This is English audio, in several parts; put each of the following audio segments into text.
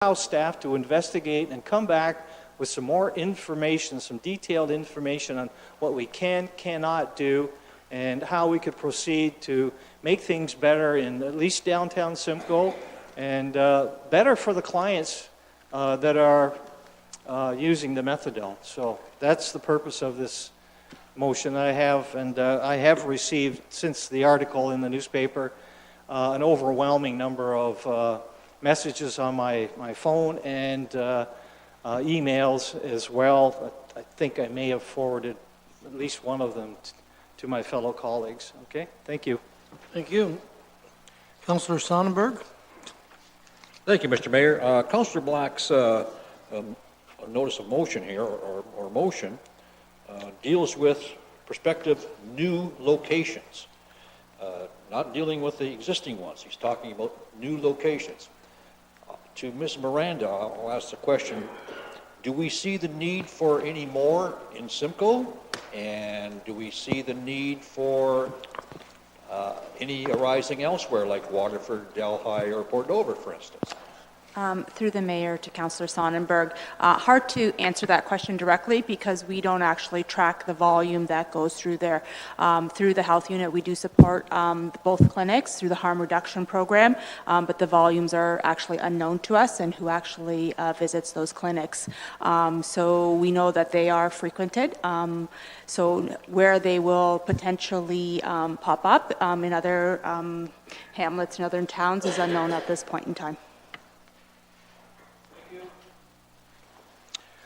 allow staff to investigate and come back with some more information, some detailed information on what we cannot do, and how we could proceed to make things better in at least downtown Simcoe, and better for the clients that are using the methadone. So that's the purpose of this motion I have, and I have received, since the article in the newspaper, an overwhelming number of messages on my phone and emails as well. I think I may have forwarded at least one of them to my fellow colleagues. Okay, thank you. Thank you. Councillor Sonnenberg. Thank you, Mr. Mayor. Councillor Black's notice of motion here, or motion, deals with prospective new locations, not dealing with the existing ones. He's talking about new locations. To Ms. Miranda, I'll ask the question, do we see the need for any more in Simcoe? And do we see the need for any arising elsewhere, like Waterford, Delhi, or Port Dover, for instance? Through the mayor to Councillor Sonnenberg. Hard to answer that question directly because we don't actually track the volume that goes through there. Through the health unit, we do support both clinics through the harm reduction program, but the volumes are actually unknown to us and who actually visits those clinics. So we know that they are frequented. So where they will potentially pop up in other hamlets and other towns is unknown at this point in time.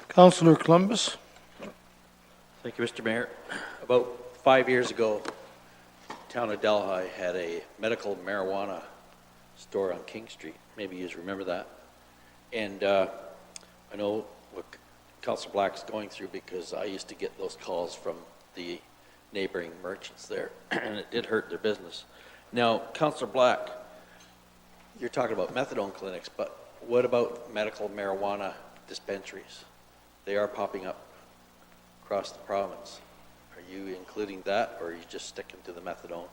Councillor Columbus. Thank you, Mr. Mayor. About 5 years ago, the town of Delhi had a medical marijuana store on King Street. Maybe you remember that. And I know what Councillor Black's going through because I used to get those calls from the neighboring merchants there, and it did hurt their business. Now, Councillor Black, you're talking about methadone clinics, but what about medical marijuana dispensaries? They are popping up across the province. Are you including that, or are you just sticking to the methadone?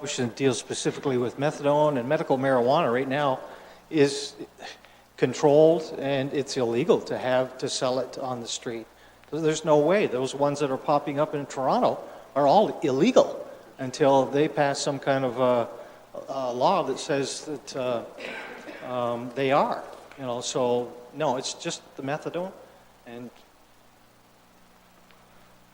Motion deals specifically with methadone, and medical marijuana right now is controlled, and it's illegal to sell it on the street. There's no way. Those ones that are popping up in Toronto are all illegal until they pass some kind of a law that says that they are. You know, so no, it's just the methadone. And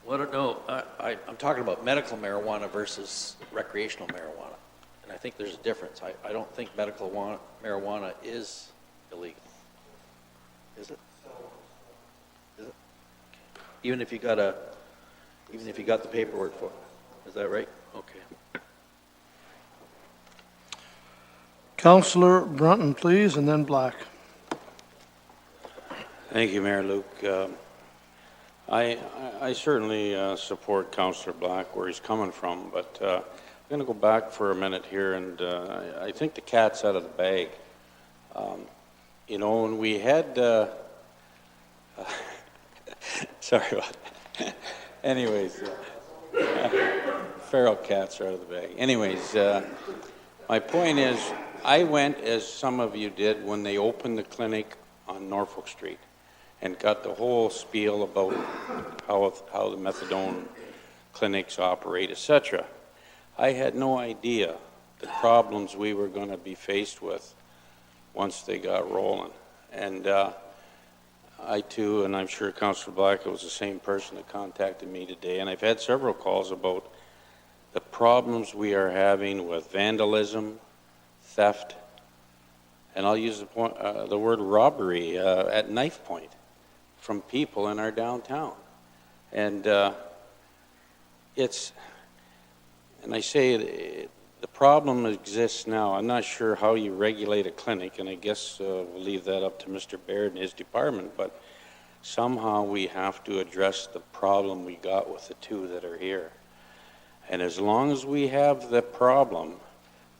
Well, I don't know. I'm talking about medical marijuana versus recreational marijuana, and I think there's a difference. I don't think medical marijuana is illegal. Is it? Is it? Even if you got the paperwork for it, is that right? Okay. Councillor Brunton, please, and then Black. Thank you, Mayor Luke. I certainly support Councillor Black where he's coming from, but I'm going to go back for a minute here, and I think the cat's out of the bag. You know, when we had sorry about that. Anyways, feral cats are out of the bag. Anyways, my point is, I went, as some of you did, when they opened the clinic on Norfolk Street, and got the whole spiel about how the methadone clinics operate, etc. I had no idea the problems we were going to be faced with once they got rolling. And I too, and I'm sure Councillor Black was the same person that contacted me today, and I've had several calls about the problems we are having with vandalism, theft, and I'll use the word robbery at knife point from people in our downtown. And and I say the problem exists now. I'm not sure how you regulate a clinic, and I guess we'll leave that up to Mr. Baird and his department, but somehow we have to address the problem we got with the two that are here. And as long as we have the problem,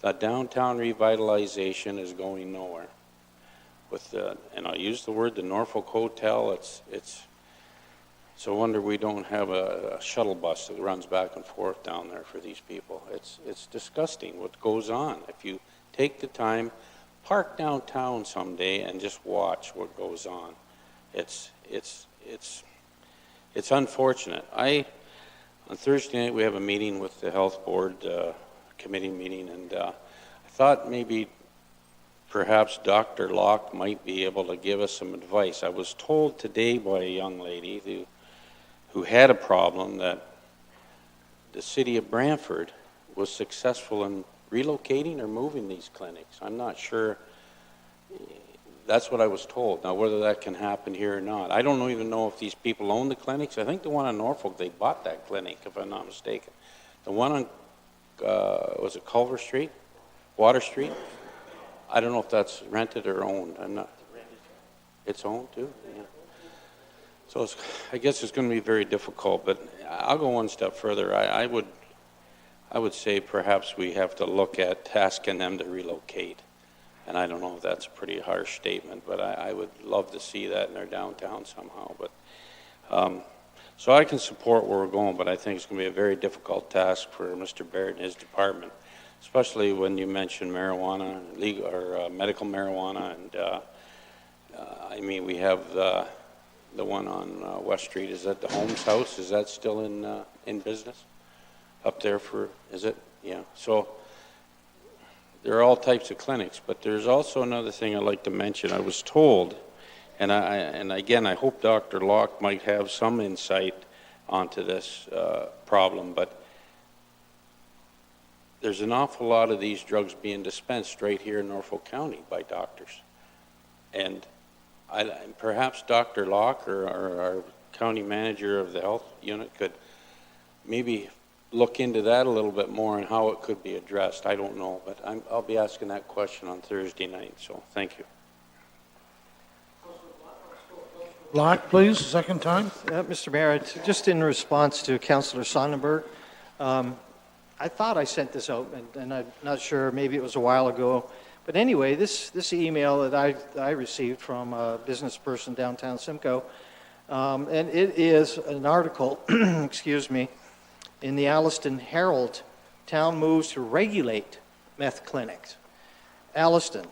the downtown revitalization is going nowhere. With the, and I'll use the word, the Norfolk Hotel, it's a wonder we don't have a shuttle bus that runs back and forth down there for these people. It's disgusting what goes on. If you take the time, park downtown someday and just watch what goes on. It's unfortunate. On Thursday night, we have a meeting with the health board, committee meeting, and I thought maybe perhaps Dr. Locke might be able to give us some advice. I was told today by a young lady who had a problem that the city of Brantford was successful in relocating or moving these clinics. I'm not sure. That's what I was told. Now, whether that can happen here or not, I don't even know if these people own the clinics. I think the one in Norfolk, they bought that clinic, if I'm not mistaken. The one on, was it Culver Street? Water Street? I don't know if that's rented or owned. I'm not. It's owned too? Yeah. So I guess it's going to be very difficult, but I'll go one step further. I would say perhaps we have to look at asking them to relocate. And I don't know if that's a pretty harsh statement, but I would love to see that in their downtown somehow. But so I can support where we're going, but I think it's going to be a very difficult task for Mr. Baird and his department, especially when you mention marijuana, legal or medical marijuana, and I mean we have the one on West Street. Is that the Holmes House? Is that still in business up there? Is it? Yeah. So. There are all types of clinics, but there's also another thing I'd like to mention. I was told, and again, I hope Dr. Locke might have some insight onto this problem, but there's an awful lot of these drugs being dispensed right here in Norfolk County by doctors. And perhaps Dr. Locke or our county manager of the health unit could maybe look into that a little bit more and how it could be addressed. I don't know, but I'll be asking that question on Thursday night, so thank you. Black, please, second time. Mr. Mayor, just in response to Councillor Sonnenberg, I thought I sent this out, and I'm not sure, maybe it was a while ago. But anyway, this email that I received from a business person downtown Simcoe, and it is an article, excuse me, in the Alliston Herald. Town moves to regulate meth clinics. Alliston,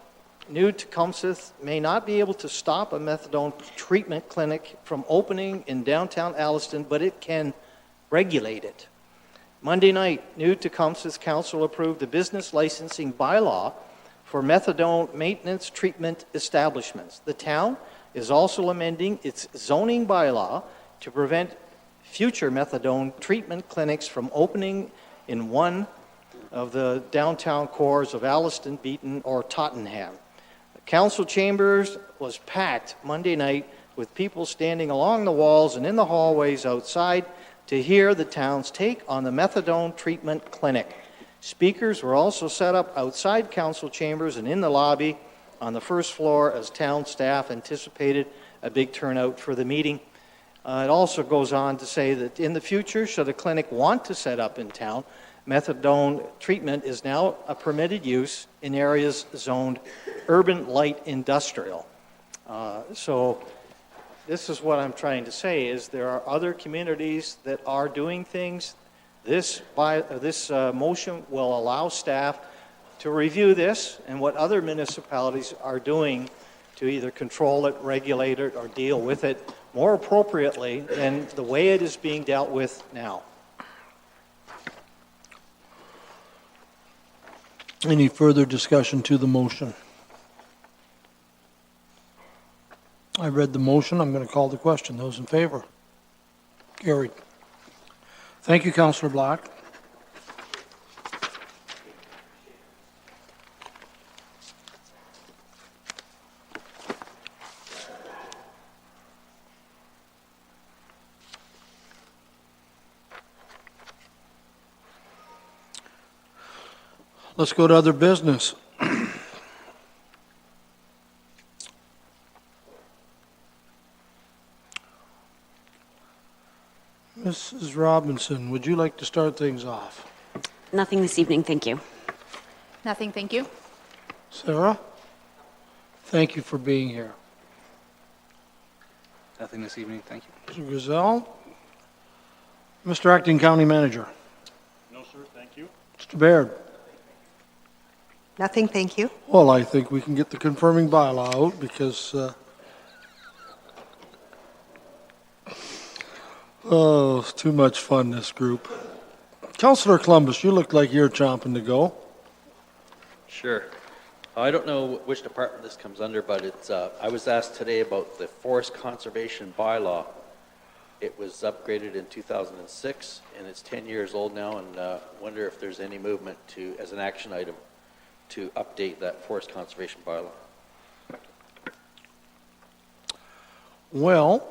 new Tecumseh may not be able to stop a methadone treatment clinic from opening in downtown Alliston, but it can regulate it. Monday night, new Tecumseh Council approved a business licensing bylaw for methadone maintenance treatment establishments. The town is also amending its zoning bylaw to prevent future methadone treatment clinics from opening in one of the downtown cores of Alliston, Beaton, or Tottenham. The council chambers was packed Monday night with people standing along the walls and in the hallways outside to hear the town's take on the methadone treatment clinic. Speakers were also set up outside council chambers and in the lobby on the first floor as town staff anticipated a big turnout for the meeting. It also goes on to say that in the future, should a clinic want to set up in town, methadone treatment is now a permitted use in areas zoned urban light industrial. So this is what I'm trying to say, is there are other communities that are doing things. This motion will allow staff to review this and what other municipalities are doing to either control it, regulate it, or deal with it more appropriately than the way it is being dealt with now. Any further discussion to the motion? I read the motion. I'm going to call the question. Those in favor? Carried. Thank you, Councillor Black. Let's go to other business. Mrs. Robinson, would you like to start things off? Nothing this evening, thank you. Nothing, thank you. Sarah? Thank you for being here. Nothing this evening, thank you. Mr. Griselle? Mr. Acting County Manager? No, sir, thank you. Mr. Baird? Nothing, thank you. Well, I think we can get the confirming bylaw out because, oh, it's too much fun, this group. Councillor Columbus, you look like you're chomping to go. Sure. I don't know which department this comes under, but it's, I was asked today about the forest conservation bylaw. It was upgraded in 2006, and it's 10 years old now, and wonder if there's any movement to, as an action item, to update that forest conservation bylaw. Well,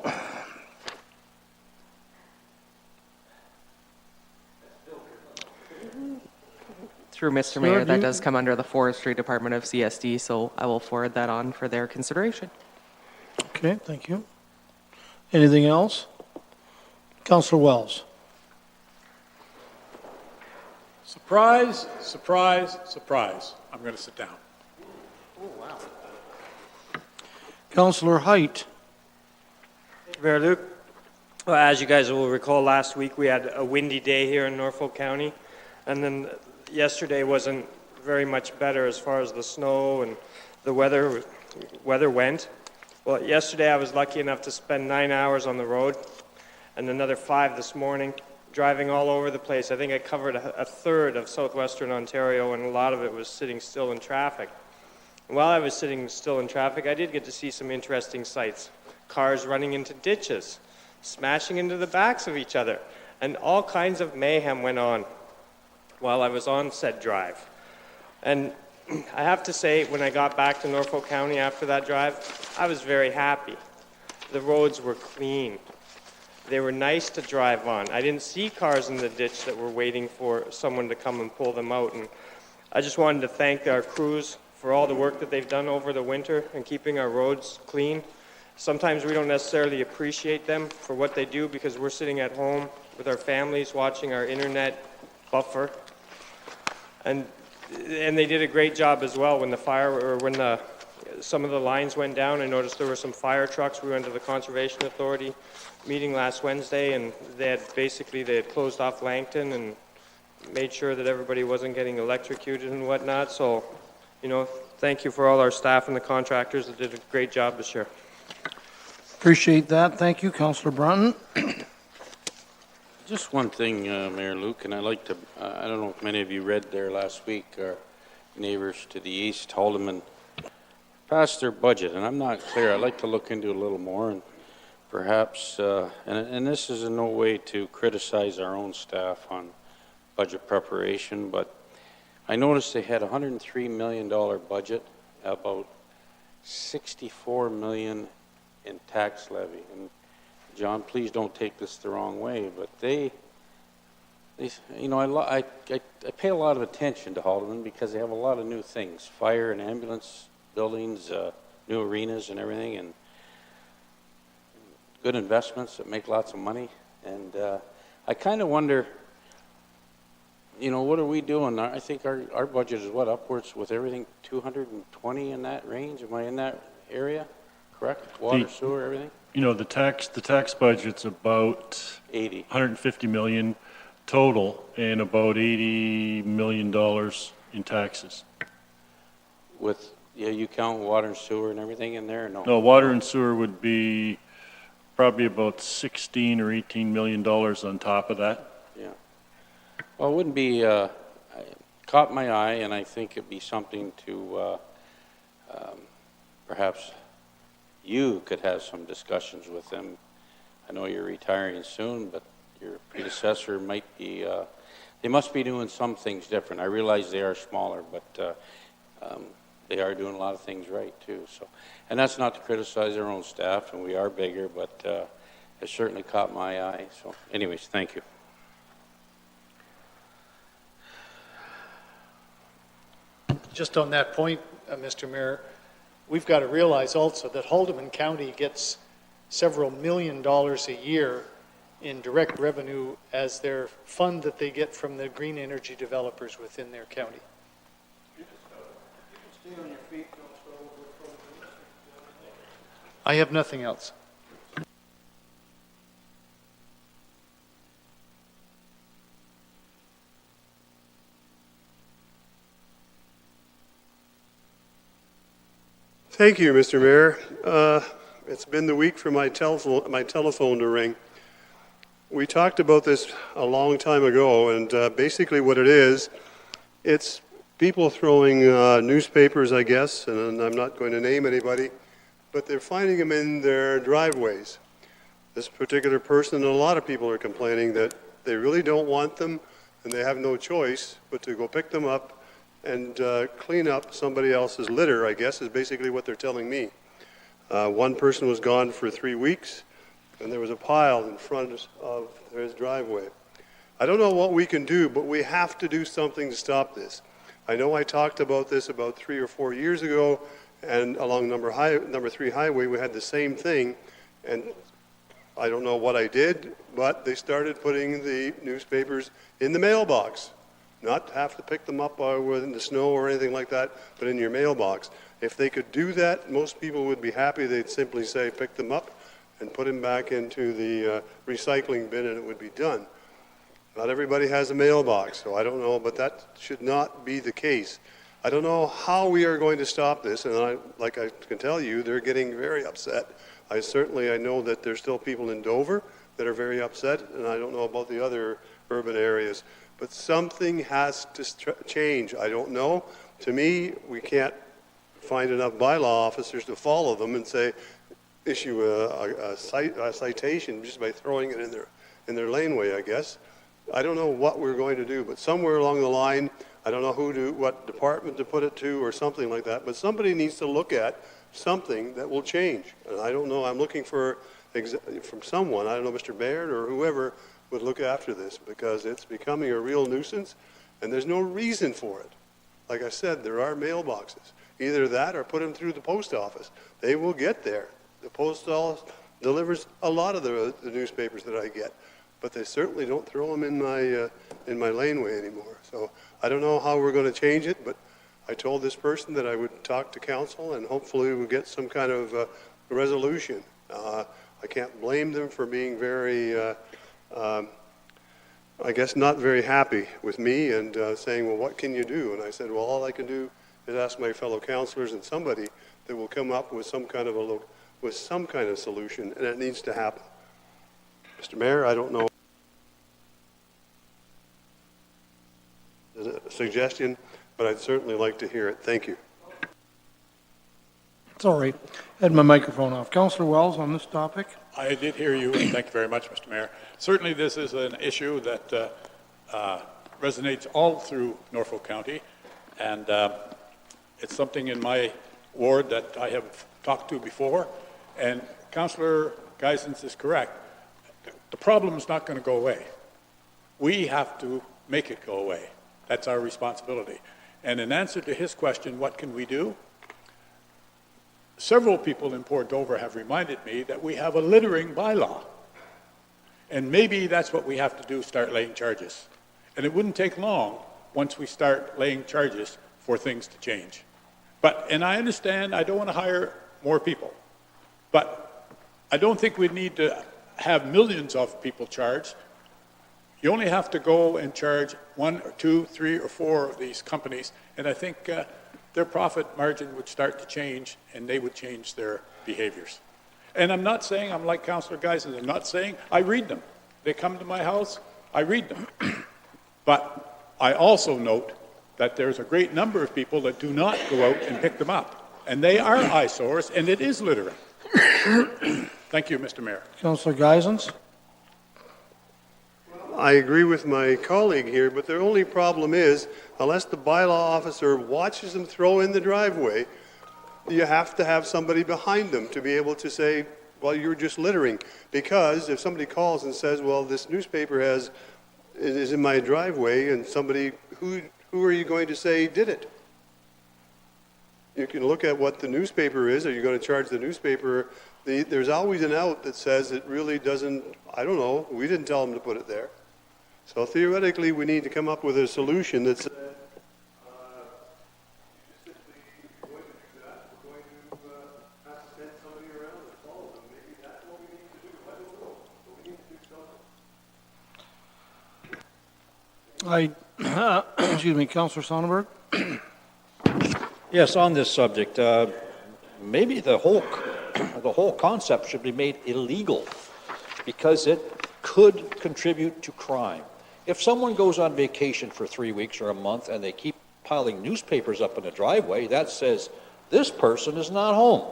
Through Mr. Sir, Mayor, do that you- does come under the Forestry Department of CSD, so I will forward that on for their consideration. okay, thank you. Anything else? Councillor Wells. Surprise, surprise, surprise. I'm going to sit down. Councillor Height. Mayor Luke, well, as you guys will recall, last week we had a windy day here in Norfolk County, and then yesterday wasn't very much better as far as the snow and the weather went. Well, yesterday I was lucky enough to spend 9 hours on the road and another 5 this morning driving all over the place. I think I covered a third of southwestern Ontario, and a lot of it was sitting still in traffic. And while I was sitting still in traffic, I did get to see some interesting sights. Cars running into ditches, smashing into the backs of each other, and all kinds of mayhem went on while I was on said drive. And I have to say, when I got back to Norfolk County after that drive, I was very happy. The roads were clean. They were nice to drive on. I didn't see cars in the ditch that were waiting for someone to come and pull them out. And I just wanted to thank our crews for all the work that they've done over the winter and keeping our roads clean. Sometimes we don't necessarily appreciate them for what they do because we're sitting at home with our families watching our internet buffer. And they did a great job as well when some of the lines went down. I noticed there were some fire trucks. We went to the Conservation Authority meeting last Wednesday, and they had closed off Langton and made sure that everybody wasn't getting electrocuted and whatnot. So, thank you for all our staff and the contractors that did a great job this year. Appreciate that. Thank you, Councillor Brunton. Just one thing, Mayor Luke, and I like to, I don't know if many of you read there last week, our neighbors to the east, Haldeman, passed their budget, and I'm not clear. I'd like to look into it a little more, and perhaps, and this is in no way to criticize our own staff on budget preparation, but I noticed they had a $103 million budget, about $64 million in tax levy. And John, please don't take this the wrong way, but I pay a lot of attention to Haldeman because they have a lot of new things, fire and ambulance buildings, new arenas and everything, and good investments that make lots of money. And I kind of wonder, what are we doing? I think our budget is upwards with everything, 220 in that range. Am I in that area? Correct? Water, sewer, everything? The tax budget's about 80. 150 million total and about $80 million in taxes. You count water and sewer and everything in there or no? No, water and sewer would be probably about 16 or 18 million dollars on top of that. Yeah. Well, it wouldn't be, caught my eye, and I think it'd be something to perhaps you could have some discussions with them. I know you're retiring soon, but your predecessor might be, they must be doing some things different. I realize they are smaller, but they are doing a lot of things right too. So, and that's not to criticize their own staff, and we are bigger, but it certainly caught my eye. So anyways, thank you. Just on that point, Mr. Mayor, we've got to realize also that Haldeman County gets several $1 million a year in direct revenue as their fund that they get from the green energy developers within their county. I have nothing else. Thank you, Mr. Mayor. It's been the week for my telephone to ring. We talked about this a long time ago, and basically what it is, it's people throwing newspapers, I guess, and I'm not going to name anybody, but they're finding them in their driveways. This particular person, and a lot of people are complaining that they really don't want them, and they have no choice but to go pick them up and clean up somebody else's litter, I guess, is basically what they're telling me. One person was gone for 3 weeks, and there was a pile in front of his driveway. I don't know what we can do, but we have to do something to stop this. I know I talked about this about 3 or 4 years ago, and along number 3 highway, we had the same thing, and I don't know what I did, but they started putting the newspapers in the mailbox. Not have to pick them up in the snow or anything like that, but in your mailbox. If they could do that, most people would be happy. They'd simply say, pick them up and put them back into the recycling bin, and it would be done. Not everybody has a mailbox, so I don't know, but that should not be the case. I don't know how we are going to stop this, and like I can tell you, they're getting very upset. I know that there's still people in Dover that are very upset, and I don't know about the other urban areas. But something has to change. I don't know. To me, we can't find enough bylaw officers to follow them and say, issue a citation just by throwing it in their laneway, I guess. I don't know what we're going to do, but somewhere along the line, I don't know what department to put it to or something like that, but somebody needs to look at something that will change. And I don't know. I'm looking from someone, I don't know, Mr. Baird or whoever, would look after this, because it's becoming a real nuisance and there's no reason for it. Like I said, there are mailboxes. Either that or put them through the post office. They will get there. The post office delivers a lot of the newspapers that I get, but they certainly don't throw them in my laneway anymore. So I don't know how we're going to change it, but I told this person that I would talk to council and hopefully we'll get some kind of resolution. I can't blame them for being very I guess not very happy with me and saying, well, what can you do? And I said, well, all I can do is ask my fellow councilors and somebody that will come up with some kind of solution, and it needs to happen. Mr. Mayor, I don't know a suggestion, but I'd certainly like to hear it. Thank you. It's all right. I had my microphone off. Councillor Wells on this topic. I did hear you, and thank you very much, Mr. Mayor. Certainly this is an issue that resonates all through Norfolk County, and it's something in my ward that I have talked to before, and Councillor Geisens is correct. The problem is not going to go away. We have to make it go away. That's our responsibility. And in answer to his question, what can we do? Several people in Port Dover have reminded me that we have a littering bylaw. And maybe that's what we have to do, start laying charges. And it wouldn't take long once we start laying charges for things to change. And I understand I don't want to hire more people, but I don't think we need to have millions of people charged. You only have to go and charge 1 or 2, 3 or 4 of these companies, and I think their profit margin would start to change, and they would change their behaviors. And I'm not saying I'm like Councillor Geisens. I'm not saying I read them. They come to my house, I read them. But I also note that there's a great number of people that do not go out and pick them up. And they are eyesores, and it is littering. Thank you, Mr. Mayor. Councillor Geisens. I agree with my colleague here, but the only problem is, unless the bylaw officer watches them throw in the driveway, you have to have somebody behind them to be able to say, well, you're just littering. Because if somebody calls and says, well, this newspaper is in my driveway, and somebody, who are you going to say did it? You can look at what the newspaper is. Are you going to charge the newspaper? There's always an out that says it really doesn't, I don't know, we didn't tell them to put it there. So theoretically, we need to come up with a solution that says, Excuse me, Councillor Sonnenberg. Yes, on this subject, maybe the whole concept should be made illegal because it could contribute to crime. If someone goes on vacation for 3 weeks or a month and they keep piling newspapers up in the driveway, that says this person is not home.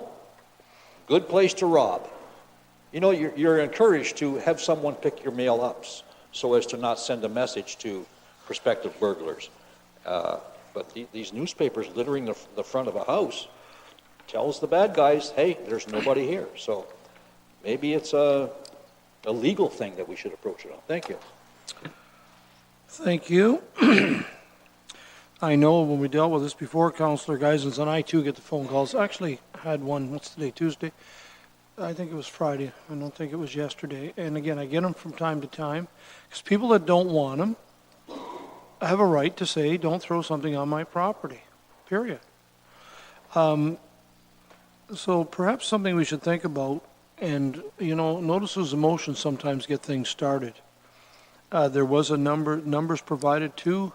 Good place to rob. You know, you're encouraged to have someone pick your mail up so as to not send a message to prospective burglars. But these newspapers littering the front of a house tells the bad guys, hey, there's nobody here. So maybe it's a legal thing that we should approach it on. Thank you. Thank you. I know when we dealt with this before, Councillor Geisens and I too get the phone calls. Actually, had one, what's today, Tuesday? I think it was Friday. I don't think it was yesterday. And again, I get them from time to time because people that don't want them have a right to say, don't throw something on my property, period. So perhaps something we should think about, and, you know, notices of motion sometimes get things started. There was numbers provided to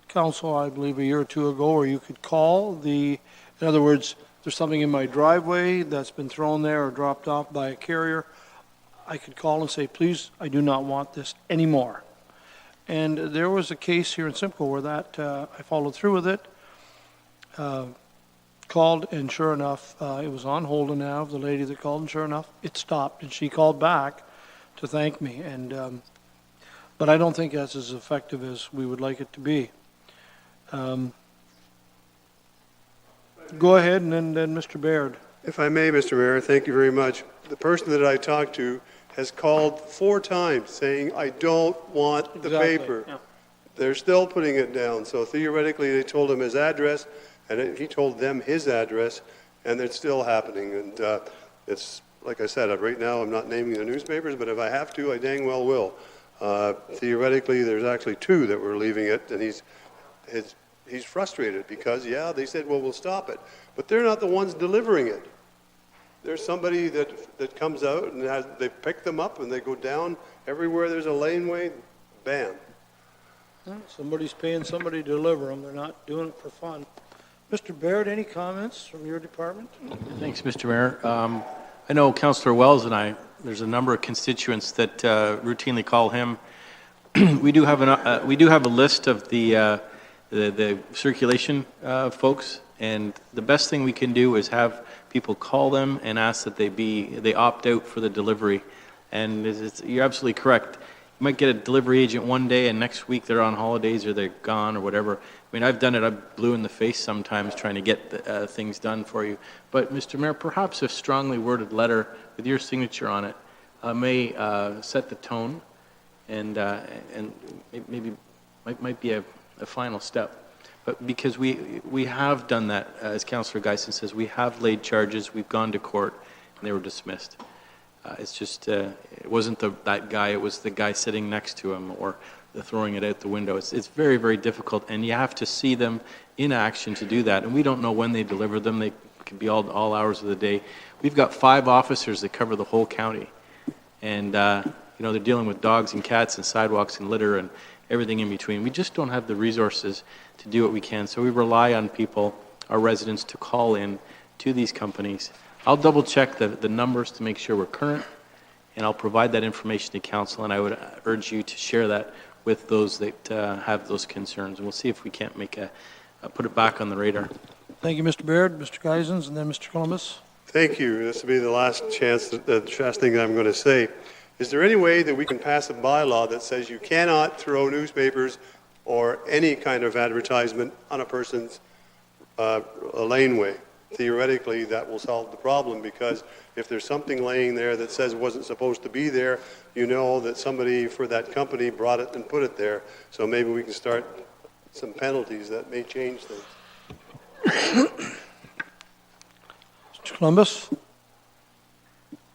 council, I believe, a year or two ago, where you could call in other words, there's something in my driveway that's been thrown there or dropped off by a carrier. I could call and say, please, I do not want this anymore. And there was a case here in Simcoe where that, I followed through with it, called, and sure enough, it was on Holden Ave, the lady that called, and sure enough, it stopped, and she called back to thank me. And but I don't think that's as effective as we would like it to be. Go ahead, and then Mr. Baird. If I may, Mr. Mayor, thank you very much. The person that I talked to has called 4 times saying, I don't want the paper. Yeah. They're still putting it down. So theoretically, they told him his address, and he told them his address, and it's still happening. And it's, like I said, right now I'm not naming the newspapers, but if I have to, I dang well will. Theoretically, there's actually 2 that were leaving it, and he's frustrated because, yeah, they said, well, we'll stop it. But they're not the ones delivering it. There's somebody that comes out and they pick them up and they go down everywhere there's a laneway, bam. Somebody's paying somebody to deliver them. They're not doing it for fun. Mr. Baird, any comments from your department? Thanks, Mr. Mayor. I know Councillor Wells and I, there's a number of constituents that routinely call him. We do have a list of the circulation folks, and the best thing we can do is have people call them and ask that they opt out for the delivery. And you're absolutely correct. You might get a delivery agent one day, and next week they're on holidays or they're gone or whatever. I mean, I've done it. I'm blue in the face sometimes trying to get things done for you. But, Mr. Mayor, perhaps a strongly worded letter with your signature on it may set the tone, and maybe might be a final step. But because we have done that, as Councillor Geisen says, we have laid charges, we've gone to court, and they were dismissed. It's just, it wasn't that guy, it was the guy sitting next to him, or the throwing it out the window. It's very, very difficult, and you have to see them in action to do that. And we don't know when they deliver them. They could be all hours of the day. We've got 5 officers that cover the whole county. And, you know, they're dealing with dogs and cats and sidewalks and litter and everything in between. We just don't have the resources to do what we can. So we rely on people, our residents, to call in to these companies. I'll double check the numbers to make sure we're current, and I'll provide that information to council, and I would urge you to share that with those that have those concerns. And we'll see if we can't put it back on the radar. Thank you, Mr. Baird, Mr. Geisens, and then Mr. Columbus. Thank you. This will be the last thing that I'm going to say. Is there any way that we can pass a bylaw that says you cannot throw newspapers or any kind of advertisement on a person's a laneway? Theoretically, that will solve the problem, because if there's something laying there that says it wasn't supposed to be there, you know that somebody for that company brought it and put it there. So maybe we can start some penalties that may change things. Mr. Columbus?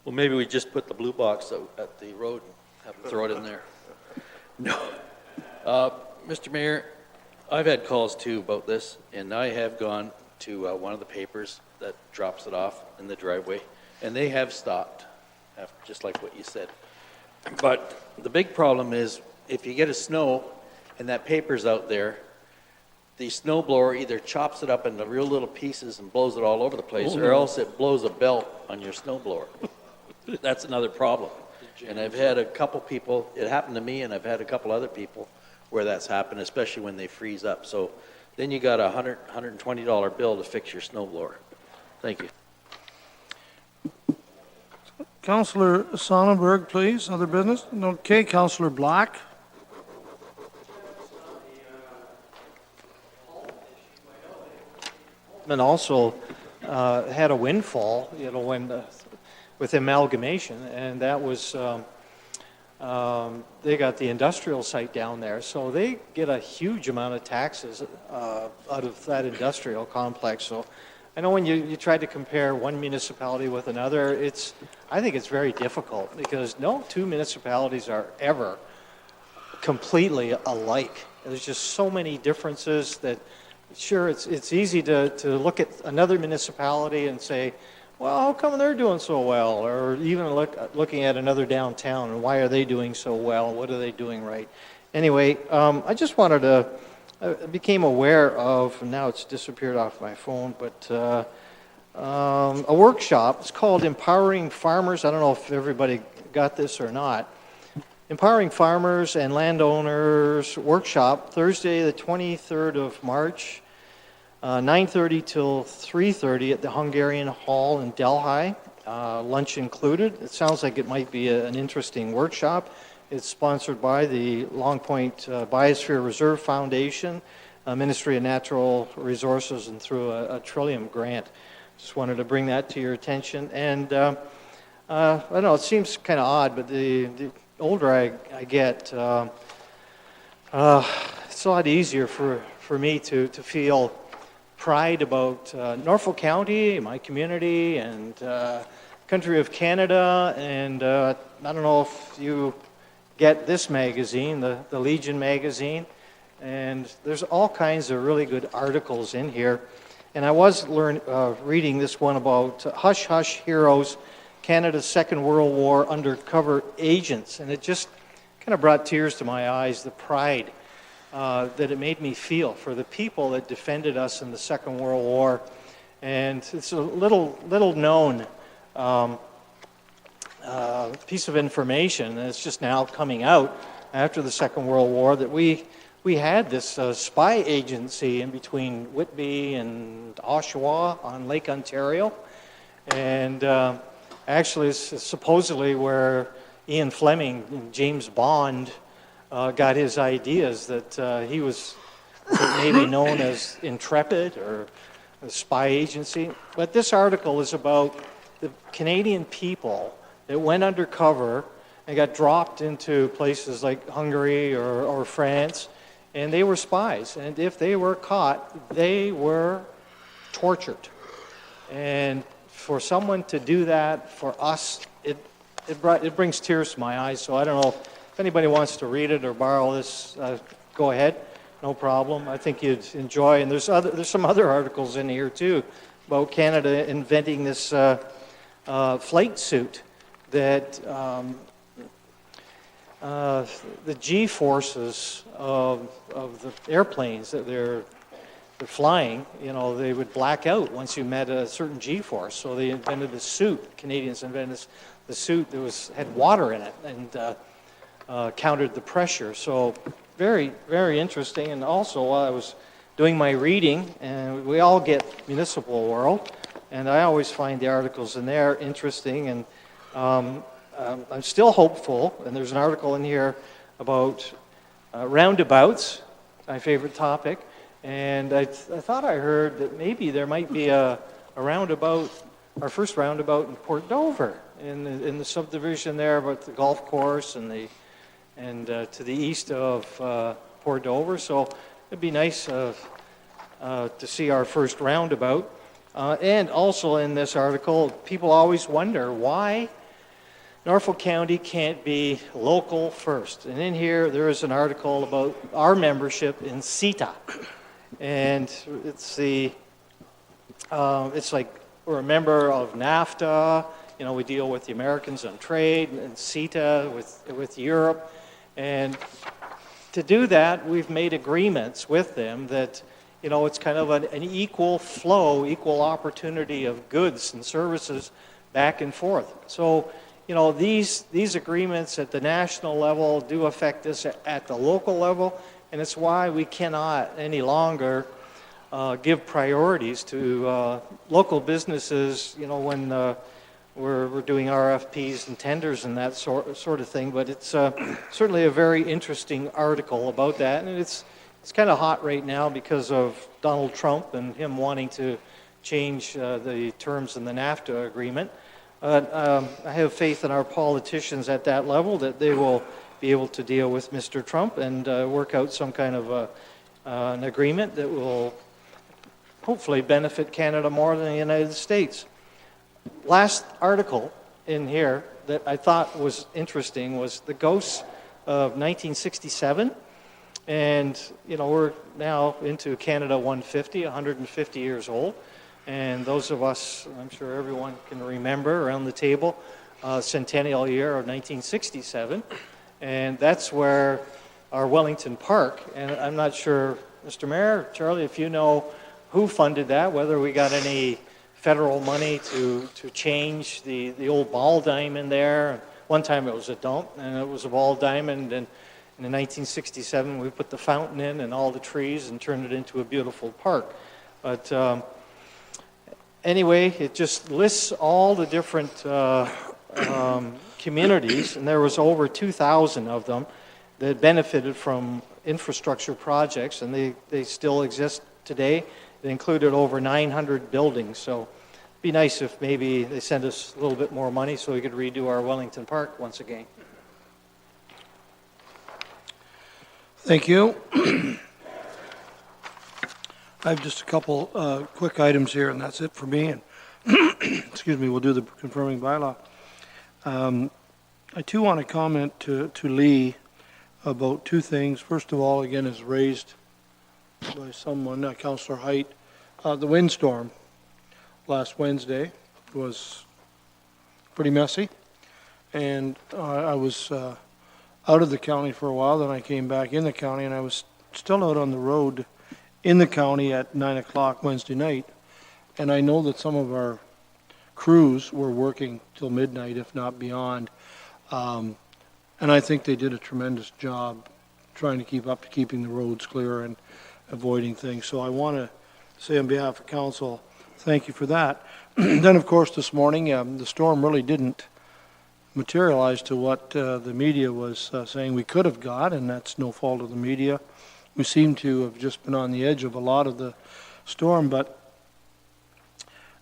Well, maybe we just put the blue box out at the road and have them throw it in there. No. Mr. Mayor, I've had calls too about this, and I have gone to one of the papers that drops it off in the driveway, and they have stopped, just like what you said. But the big problem is, if you get a snow and that paper's out there, the snow blower either chops it up into real little pieces and blows it all over the place, or else it blows a belt on your snow blower. That's another problem. And I've had a couple people, it happened to me, and I've had a couple other people where that's happened, especially when they freeze up. So then you got a $120 bill to fix your snow blower. Thank you. Councillor Sonnenberg, please, other business? Okay, Councillor Black. And also had a windfall, when with amalgamation, and that was they got the industrial site down there, so they get a huge amount of taxes out of that industrial complex. So I know when you try to compare one municipality with another, I think it's very difficult because no two municipalities are ever completely alike. There's just so many differences that. Sure, it's easy to look at another municipality and say, well, how come they're doing so well? Or even looking at another downtown, and why are they doing so well? What are they doing right? Anyway, I just wanted to, I became aware of, and now it's disappeared off my phone, but a workshop. It's called Empowering Farmers. I don't know if everybody got this or not. Empowering Farmers and Landowners Workshop, Thursday the 23rd of March, 9:30 till 3:30 at the Hungarian Hall in Delhi, lunch included. It sounds like it might be an interesting workshop. It's sponsored by the Long Point Biosphere Reserve Foundation, Ministry of Natural Resources, and through a Trillium grant. Just wanted to bring that to your attention. And I don't know, it seems kind of odd, but the older I get, it's a lot easier for me to feel pride about Norfolk County, my community, and country of Canada. And I don't know if you get this magazine, the Legion magazine, and there's all kinds of really good articles in here. And I was reading this one about Hush Hush Heroes, Canada's Second World War undercover agents, and it just kind of brought tears to my eyes, the pride that it made me feel for the people that defended us in the Second World War. And it's a little known piece of information, and it's just now coming out after the Second World War, that we had this spy agency in between Whitby and Oshawa on Lake Ontario, and actually it's supposedly where Ian Fleming and James Bond got his ideas, that he was maybe known as Intrepid or a spy agency. But this article is about the Canadian people that went undercover and got dropped into places like Hungary or France, and they were spies. And if they were caught, they were tortured. And for someone to do that for us, it brings tears to my eyes. So I don't know if anybody wants to read it or borrow this. Go ahead, no problem. I think you'd enjoy. And there's some other articles in here too about Canada inventing this flight suit that the G forces of the airplanes that they're flying, they would black out once you met a certain G force. So they invented this suit. Canadians invented the suit that had water in it and countered the pressure. So very, very interesting. And also, while I was doing my reading, and we all get Municipal World, and I always find the articles in there interesting. And I'm still hopeful. And there's an article in here about roundabouts, my favorite topic. And I thought I heard that maybe there might be a roundabout, our first roundabout in Port Dover, in the subdivision there about the golf course and to the east of Port Dover. So it'd be nice to see our first roundabout. And also in this article, people always wonder why Norfolk County can't be local first. And in here, there is an article about our membership in CETA. And it's like we're a member of NAFTA. We deal with the Americans on trade, and CETA with Europe. And to do that, we've made agreements with them that it's kind of an equal flow, equal opportunity of goods and services back and forth. So, these agreements at the national level do affect us at the local level, and it's why we cannot any longer give priorities to local businesses, when we're doing RFPs and tenders and that sort of thing. But it's certainly a very interesting article about that, and it's kind of hot right now because of Donald Trump and him wanting to change the terms in the NAFTA agreement. I have faith in our politicians at that level that they will be able to deal with Mr. Trump and work out some kind of an agreement that will hopefully benefit Canada more than the United States. Last article in here that I thought was interesting was the ghosts of 1967. And, we're now into Canada 150 years old. And those of us, I'm sure everyone can remember around the table, centennial year of 1967. And that's where our Wellington Park, and I'm not sure, Mr. Mayor, Charlie, if you know who funded that, whether we got any federal money to change the old ball diamond there. One time it was a dump, and it was a ball diamond, and in 1967 we put the fountain in and all the trees and turned it into a beautiful park. But anyway, it just lists all the different communities, and there was over 2,000 of them that benefited from infrastructure projects, and they still exist today. It included over 900 buildings, so it'd be nice if maybe they send us a little bit more money so we could redo our Wellington Park once again. Thank you. I have just a couple quick items here, and that's it for me. And excuse me, we'll do the confirming bylaw. I too want to comment to Lee about two things. First of all, again, is raised by someone, Councillor Height. The windstorm last Wednesday was pretty messy, and I was out of the county for a while. Then I came back in the county, and I was still out on the road in the county at 9 o'clock Wednesday night. And I know that some of our crews were working till midnight, if not beyond. And I think they did a tremendous job trying to keep up to keeping the roads clear and avoiding things. So I want to say on behalf of council, thank you for that. Then, of course, this morning, the storm really didn't materialize to what the media was saying we could have got, and that's no fault of the media. We seem to have just been on the edge of a lot of the storm, but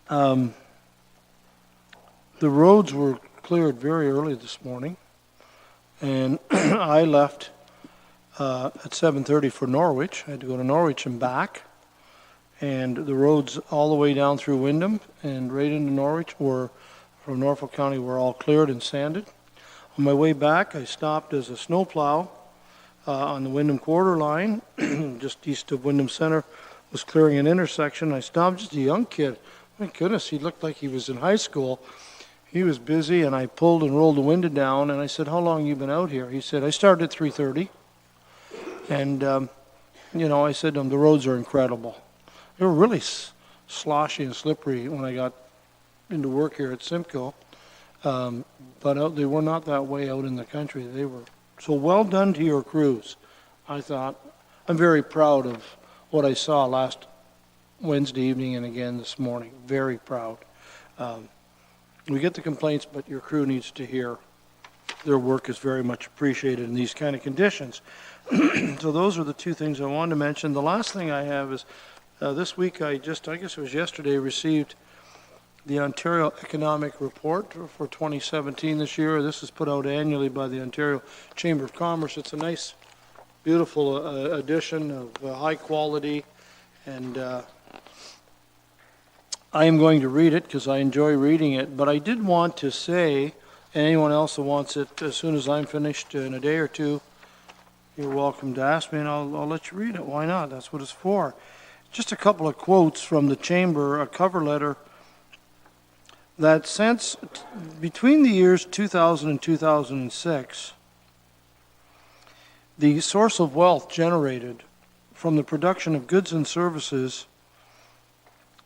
the roads were cleared very early this morning, and I left at 7:30 for Norwich. I had to go to Norwich and back, and the roads all the way down through Windham and right into Norwich from Norfolk County were all cleared and sanded. On my way back, I stopped as a snowplow on the Windham Quarter line, just east of Windham Center, was clearing an intersection. I stopped, just a young kid. My goodness, he looked like he was in high school. He was busy, and I pulled and rolled the window down, and I said, "How long you been out here?" He said, "I started at 3:30. And, I said to him, "The roads are incredible." They were really sloshy and slippery when I got into work here at Simcoe, but they were not that way out in the country. They were so well done to your crews. I thought, I'm very proud of what I saw last Wednesday evening and again this morning. Very proud. We get the complaints, but your crew needs to hear their work is very much appreciated in these kind of conditions. So those are the two things I wanted to mention. The last thing I have is this week I guess it was yesterday, received the Ontario Economic Report for 2017 this year. This is put out annually by the Ontario Chamber of Commerce. It's a nice, beautiful edition of high quality, and I am going to read it because I enjoy reading it. But I did want to say, and anyone else that wants it, as soon as I'm finished in a day or two, you're welcome to ask me, and I'll let you read it. Why not? That's what it's for. Just a couple of quotes from the Chamber, a cover letter that since between the years 2000 and 2006, the source of wealth generated from the production of goods and services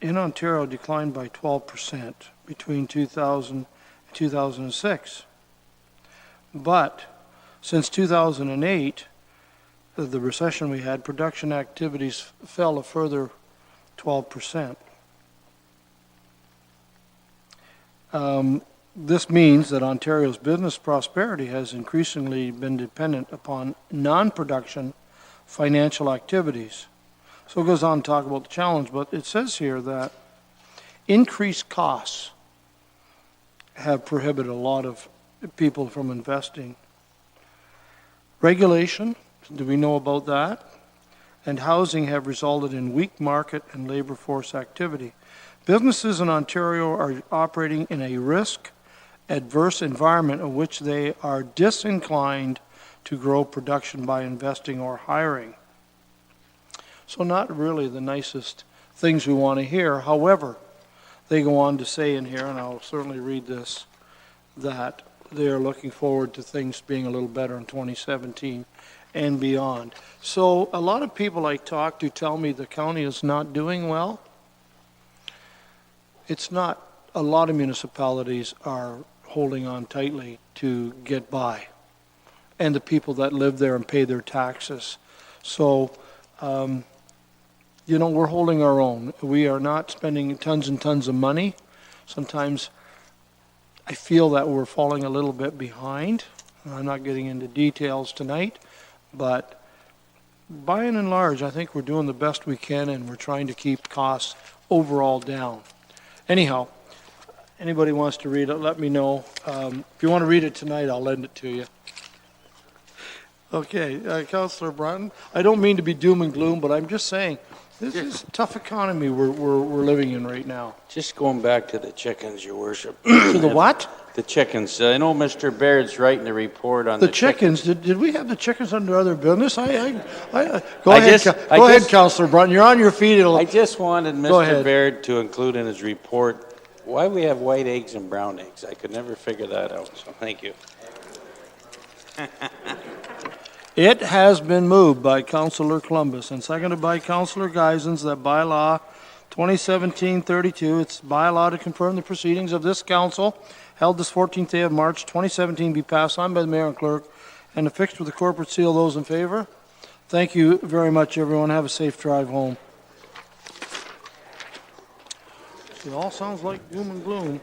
in Ontario declined by 12% between 2000 and 2006. But since 2008, the recession we had, production activities fell a further 12%. This means that Ontario's business prosperity has increasingly been dependent upon non-production financial activities. So it goes on to talk about the challenge, but it says here that increased costs have prohibited a lot of people from investing. Regulation, do we know about that? And housing have resulted in weak market and labor force activity. Businesses in Ontario are operating in a risk-adverse environment in which they are disinclined to grow production by investing or hiring. So not really the nicest things we want to hear. However, they go on to say in here, and I'll certainly read this, that they are looking forward to things being a little better in 2017 and beyond. So a lot of people I talk to tell me the county is not doing well. It's not. A lot of municipalities are holding on tightly to get by, and the people that live there and pay their taxes. So, we're holding our own. We are not spending tons and tons of money. Sometimes I feel that we're falling a little bit behind. I'm not getting into details tonight, but by and large, I think we're doing the best we can, and we're trying to keep costs overall down. Anyhow, anybody wants to read it, let me know. If you want to read it tonight, I'll lend it to you. Okay, Councillor Brunton, I don't mean to be doom and gloom, but I'm just saying, this is a tough economy we're living in right now. Just going back to the chickens, Your Worship. To the what? The chickens. I know Mr. Baird's writing the report on The the chickens. Did we have the chickens under other business? Go ahead, Councillor Brunton. You're on your feet. I just wanted Mr. Baird to include in his report why we have white eggs and brown eggs. I could never figure that out, so thank you. It has been moved by Councillor Columbus and seconded by Councillor Geisens that bylaw 2017-32, it's bylaw to confirm the proceedings of this council held this 14th day of March 2017 be passed on by the mayor and clerk and affixed with the corporate seal. Those in favor? Thank you very much, everyone. Have a safe drive home. It all sounds like doom and gloom.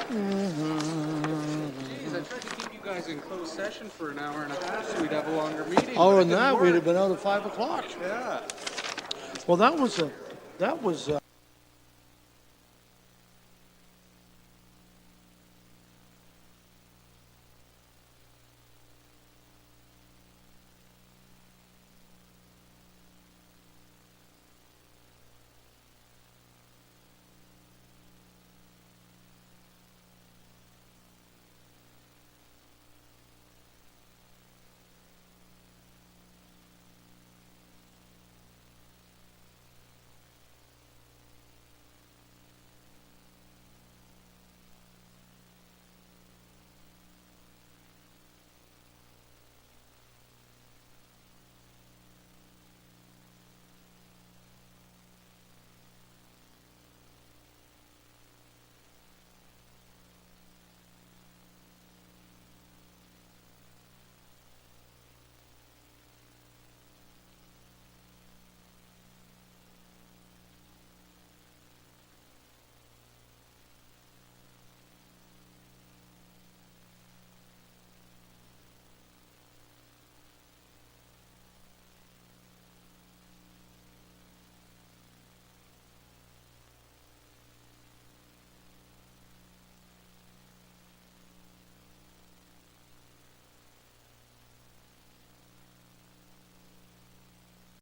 I tried to keep you guys in closed session for an hour and a half so we'd have a longer meeting. Other than that, we'd have been out at 5 o'clock. Yeah. Well, that was